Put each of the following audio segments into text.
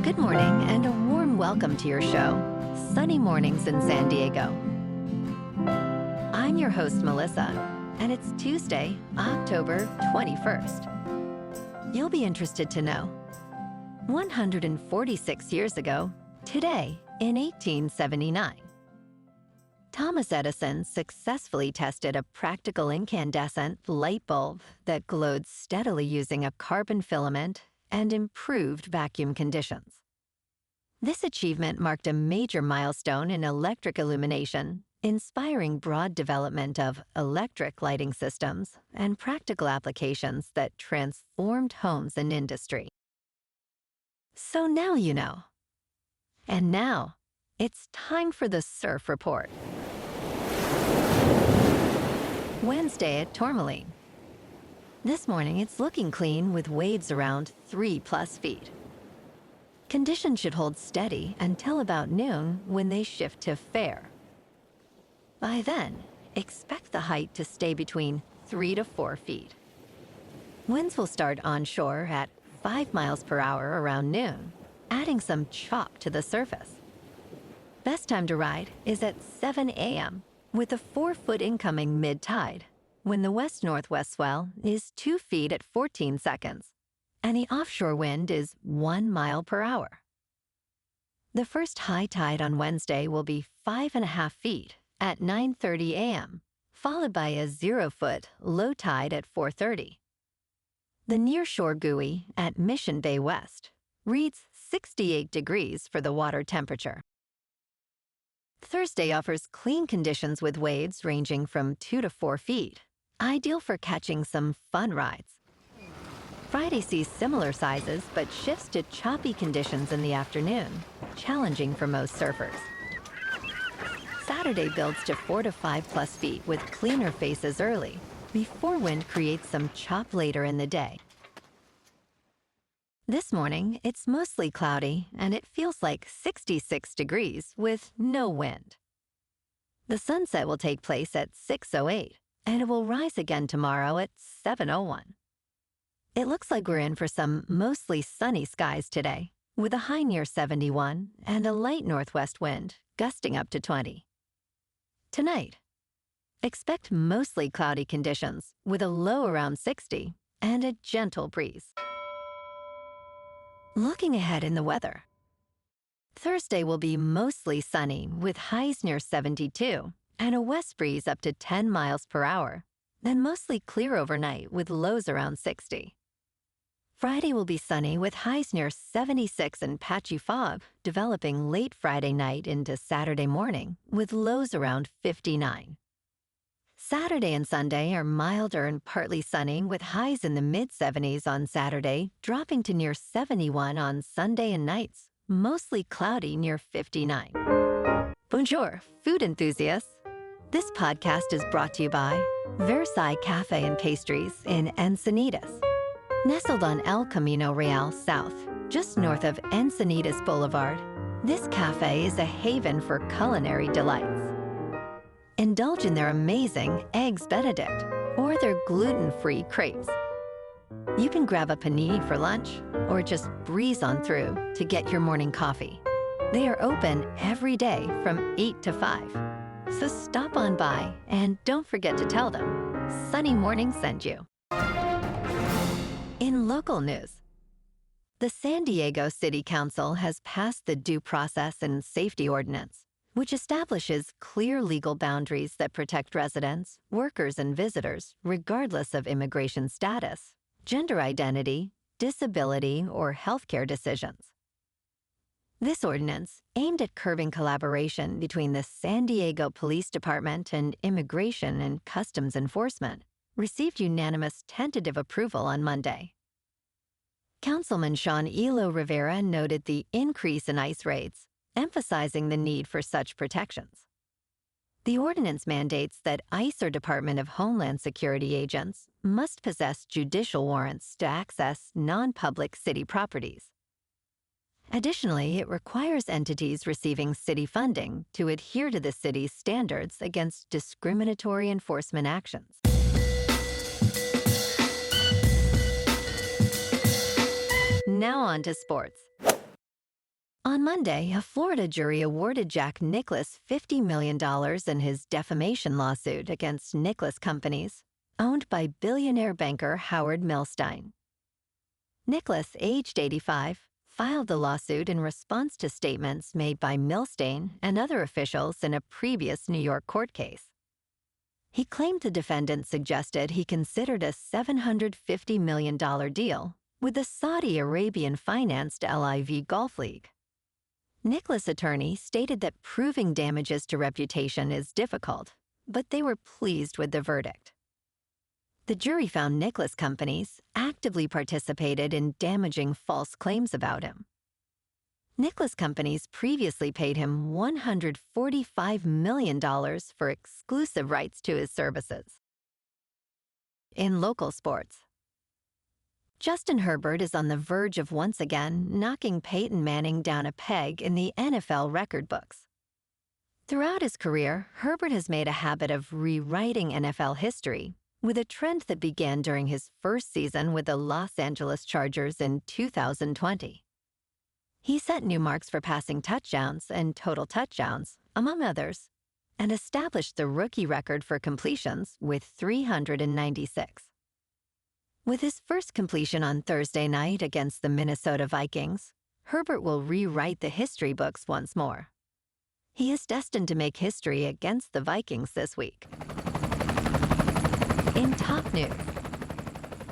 Good morning and a warm welcome to your show, Sunny Mornings in San Diego. I'm your host, Melissa, and it's Tuesday, October 21st. You'll be interested to know, 146 years ago, today in 1879, Thomas Edison successfully tested a practical incandescent light bulb that glowed steadily using a carbon filament and improved vacuum conditions. This achievement marked a major milestone in electric illumination, inspiring broad development of electric lighting systems and practical applications that transformed homes and industry. So now you know. And now, it's time for the Surf Report. Wednesday at Tourmaline. This morning, it's looking clean with waves around 3+ feet. Conditions should hold steady until about noon when they shift to fair. By then, expect the height to stay between 3 to 4 feet. Winds will start onshore at 5 miles per hour around noon, adding some chop to the surface. Best time to ride is at 7 a.m. with a 4-foot incoming mid-tide, when the west-northwest swell is 2 feet at 14 seconds, and the offshore wind is 1 mile per hour. The first high tide on Wednesday will be 5.5 feet at 9:30 a.m., followed by a 0-foot low tide at 4:30. The nearshore buoy at Mission Bay West reads 68 degrees for the water temperature. Thursday offers clean conditions with waves ranging from 2 to 4 feet, ideal for catching some fun rides. Friday sees similar sizes but shifts to choppy conditions in the afternoon, challenging for most surfers. Saturday builds to 4 to 5+ feet with cleaner faces early, before wind creates some chop later in the day. This morning, it's mostly cloudy and it feels like 66 degrees with no wind. The sunset will take place at 6:08 and it will rise again tomorrow at 7:01. It looks like we're in for some mostly sunny skies today, with a high near 71 and a light northwest wind gusting up to 20. Tonight, expect mostly cloudy conditions with a low around 60 and a gentle breeze. Looking ahead in the weather. Thursday will be mostly sunny with highs near 72 and a west breeze up to 10 miles per hour, then mostly clear overnight with lows around 60. Friday will be sunny with highs near 76 and patchy fog developing late Friday night into Saturday morning with lows around 59. Saturday and Sunday are milder and partly sunny with highs in the mid-70s on Saturday, dropping to near 71 on Sunday and nights, mostly cloudy near 59. Bonjour, food enthusiasts. This podcast is brought to you by Versailles Cafe and Pastries in Encinitas. Nestled on El Camino Real South, just north of Encinitas Boulevard, this cafe is a haven for culinary delights. Indulge in their amazing Eggs Benedict or their gluten-free crepes. You can grab a panini for lunch or just breeze on through to get your morning coffee. They are open every day from 8 to 5. So stop on by and don't forget to tell them Sunny Morning sent you. In local news, the San Diego City Council has passed the Due Process and Safety Ordinance, which establishes clear legal boundaries that protect residents, workers, and visitors regardless of immigration status, gender identity, disability, or healthcare decisions. This ordinance, aimed at curbing collaboration between the San Diego Police Department and Immigration and Customs Enforcement, received unanimous tentative approval on Monday. Councilman Sean Elo-Rivera noted the increase in ICE raids, emphasizing the need for such protections. The ordinance mandates that ICE or Department of Homeland Security agents must possess judicial warrants to access non-public city properties. Additionally, it requires entities receiving city funding to adhere to the city's standards against discriminatory enforcement actions. Now on to sports. On Monday, a Florida jury awarded Jack Nicklaus $50 million in his defamation lawsuit against Nicklaus Companies, owned by billionaire banker Howard Milstein. Nicklaus, aged 85, filed the lawsuit in response to statements made by Milstein and other officials in a previous New York court case. He claimed the defendant suggested he considered a $750 million deal with the Saudi Arabian-financed LIV Golf League. Nicklaus' attorney stated that proving damages to reputation is difficult, but they were pleased with the verdict. The jury found Nicklaus Companies actively participated in damaging false claims about him. Nicklaus Companies previously paid him $145 million for exclusive rights to his services. In local sports, Justin Herbert is on the verge of once again knocking Peyton Manning down a peg in the NFL record books. Throughout his career, Herbert has made a habit of rewriting NFL history, with a trend that began during his first season with the Los Angeles Chargers in 2020. He set new marks for passing touchdowns and total touchdowns, among others, and established the rookie record for completions with 396. With his first completion on Thursday night against the Minnesota Vikings, Herbert will rewrite the history books once more. He is destined to make history against the Vikings this week. In top news,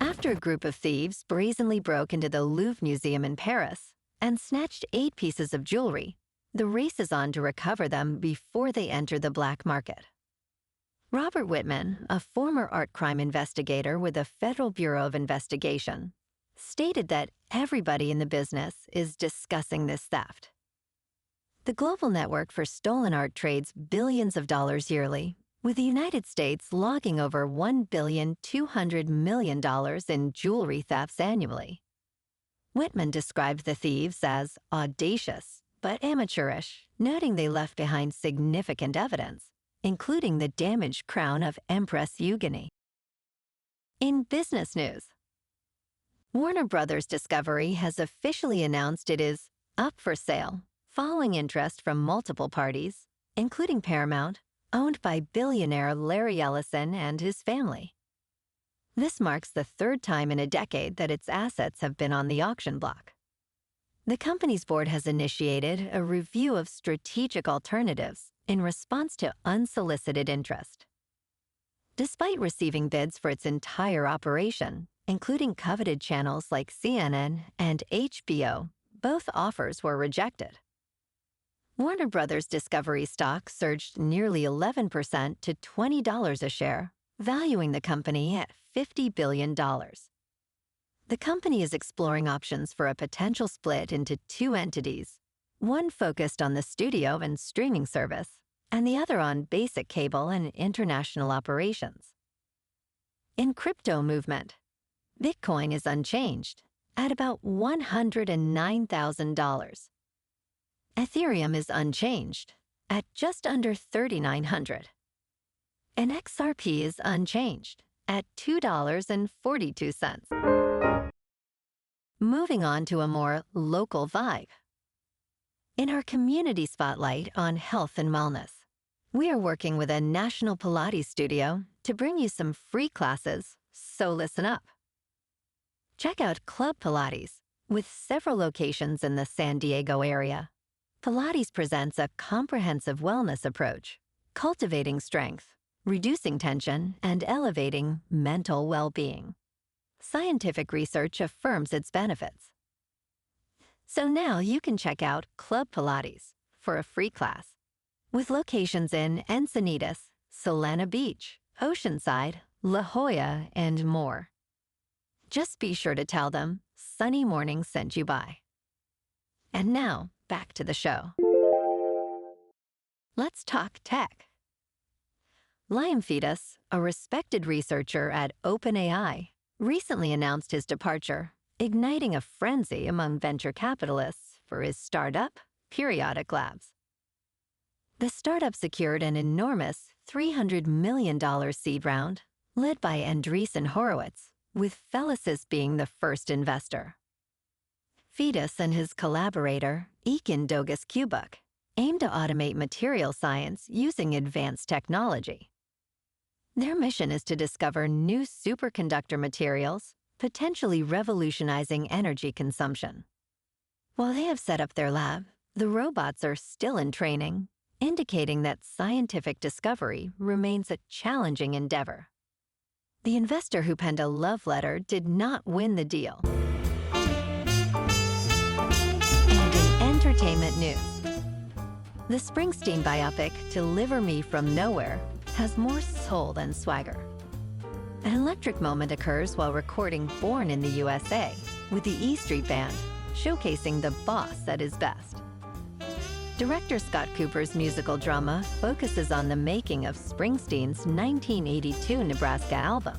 after a group of thieves brazenly broke into the Louvre Museum in Paris and snatched 8 pieces of jewelry, the race is on to recover them before they enter the black market. Robert Whitman, a former art crime investigator with the Federal Bureau of Investigation, stated that everybody in the business is discussing this theft. The global network for stolen art trades billions of dollars yearly, with the United States logging over $1.2 billion in jewelry thefts annually. Whitman described the thieves as audacious but amateurish, noting they left behind significant evidence, including the damaged crown of Empress Eugenie. In business news, Warner Brothers Discovery has officially announced it is up for sale, following interest from multiple parties, including Paramount, owned by billionaire Larry Ellison and his family. This marks the 3rd time in a decade that its assets have been on the auction block. The company's board has initiated a review of strategic alternatives in response to unsolicited interest. Despite receiving bids for its entire operation, including coveted channels like CNN and HBO, both offers were rejected. Warner Brothers Discovery stock surged nearly 11% to $20 a share, valuing the company at $50 billion. The company is exploring options for a potential split into 2 entities, one focused on the studio and streaming service, and the other on basic cable and international operations. In crypto movement, Bitcoin is unchanged at about $109,000. Ethereum is unchanged at just under $3,900. And XRP is unchanged at $2.42. Moving on to a more local vibe. In our community spotlight on health and wellness, we are working with a national Pilates studio to bring you some free classes, so listen up. Check out Club Pilates, with several locations in the San Diego area. Pilates presents a comprehensive wellness approach, cultivating strength, reducing tension, and elevating mental well-being. Scientific research affirms its benefits. So now you can check out Club Pilates for a free class, with locations in Encinitas, Solana Beach, Oceanside, La Jolla, and more. Just be sure to tell them Sunny Morning sent you by. And now, back to the show. Let's talk tech. Liam Fedus, a respected researcher at OpenAI, recently announced his departure, igniting a frenzy among venture capitalists for his startup, Periodic Labs. The startup secured an enormous $300 million seed round, led by Andreessen Horowitz, with Felicis being the first investor. Fedus and his collaborator, Ekin Dogus Kubuk, aim to automate material science using advanced technology. Their mission is to discover new superconductor materials, potentially revolutionizing energy consumption. While they have set up their lab, the robots are still in training, indicating that scientific discovery remains a challenging endeavor. The investor who penned a love letter did not win the deal. And in entertainment news, the Springsteen biopic, Deliver Me From Nowhere, has more soul than swagger. An electric moment occurs while recording Born in the USA, with the E Street Band showcasing the boss at his best. Director Scott Cooper's musical drama focuses on the making of Springsteen's 1982 Nebraska album,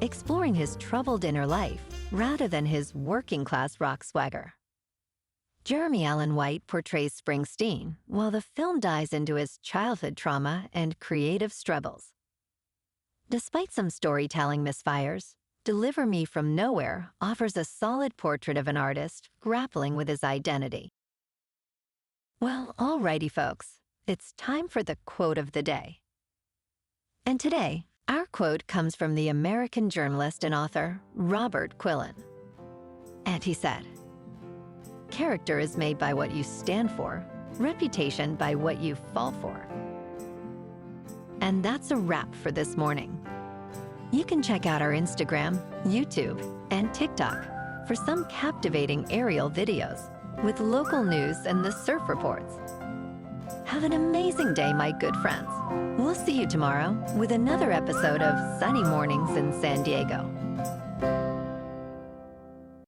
exploring his troubled inner life rather than his working-class rock swagger. Jeremy Allen White portrays Springsteen, while the film dives into his childhood trauma and creative struggles. Despite some storytelling misfires, Deliver Me From Nowhere offers a solid portrait of an artist grappling with his identity. Well, alrighty folks, it's time for the quote of the day. And today, our quote comes from the American journalist and author Robert Quillen. And he said, "Character is made by what you stand for, reputation by what you fall for." And that's a wrap for this morning. You can check out our Instagram, YouTube, and TikTok for some captivating aerial videos with local news and the surf reports. Have an amazing day, my good friends. We'll see you tomorrow with another episode of Sunny Mornings in San Diego.